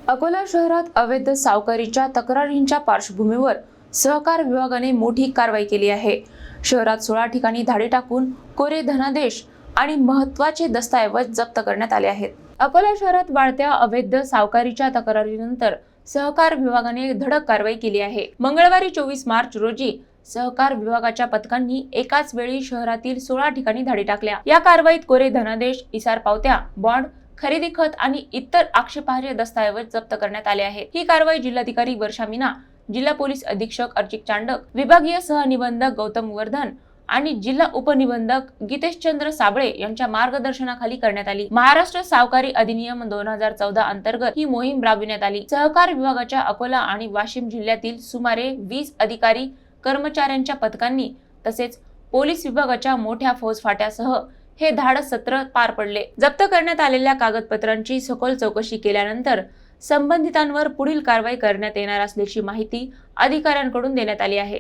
अकोला शहरात अवैध सावकारीच्या तक्रारींच्या पार्श्वभूमीवर सहकार विभागाने मोठी कारवाई केली आहे। शहरात 16 ठिकाणी धाडी टाकून कोरे धनादेश आणि महत्त्वाचे दस्तऐवज जप्त करण्यात आले आहेत। अकोला शहरात वाढत्या अवैध सावकारीच्या तक्रारीनंतर सहकार विभागाने धडक कारवाई केली आहे। मंगळवारी 24 मार्च रोजी सहकार विभागाच्या पथकांनी एकाच वेळी शहरातील 16 ठिकाणी धाडी टाकल्या। या कारवाईत कोरे धनादेश, इसार पावत्या, बॉन्ड, खरेदी खत आणि इतर आक्षेपार्ह दस्तऐवज जप्त करण्यात आले आहेत। ही कारवाई जिल्हाधिकारी वर्षा मीना, जिल्हा पोलीस अधीक्षक अर्चिक चांडक, विभागीय सहनिबंधक गौतम वर्धन आणि जिल्हा उपनिबंधक गीतेशचंद्र साबळे यांच्या मार्गदर्शनाखाली करण्यात आली। महाराष्ट्र सावकारी अधिनियम 2014 अंतर्गत ही मोहीम राबविण्यात आली। सहकार विभागाच्या अकोला आणि वाशिम जिल्ह्यातील सुमारे 20 अधिकारी कर्मचाऱ्यांच्या पथकांनी तसेच पोलीस विभागाच्या मोठ्या फौजफाट्यासह हे धाडस सत्र पार पडले। जप्त करण्यात आलेल्या कागदपत्रांची सखोल चौकशी केल्यानंतर संबंधितांवर पुढील कारवाई करण्यात येणार असल्याची माहिती अधिकाऱ्यांकडून देण्यात आली आहे।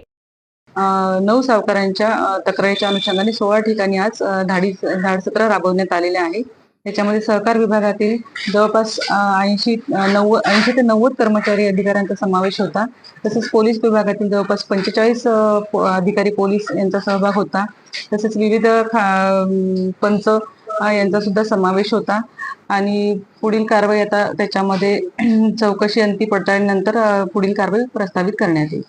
9 सावकारांच्या तक्रारीच्या अनुषंगाने 16 ठिकाणी आज धाड सत्र राबवण्यात आलेले आहे। त्याच्यामध्ये सहकार विभागातील जवळपास 80 ते 90 कर्मचारी अधिकाऱ्यांचा समावेश होता। तसेच पोलीस विभागातील जवळपास 45 अधिकारी पोलीस यांचा सहभाग होता। तसेच विविध पंच यांचा सुद्धा समावेश होता आणि पुढील कारवाई आता त्याच्यामध्ये चौकशी अंती पडताळणीनंतर पुढील कारवाई प्रस्तावित करण्यात येईल।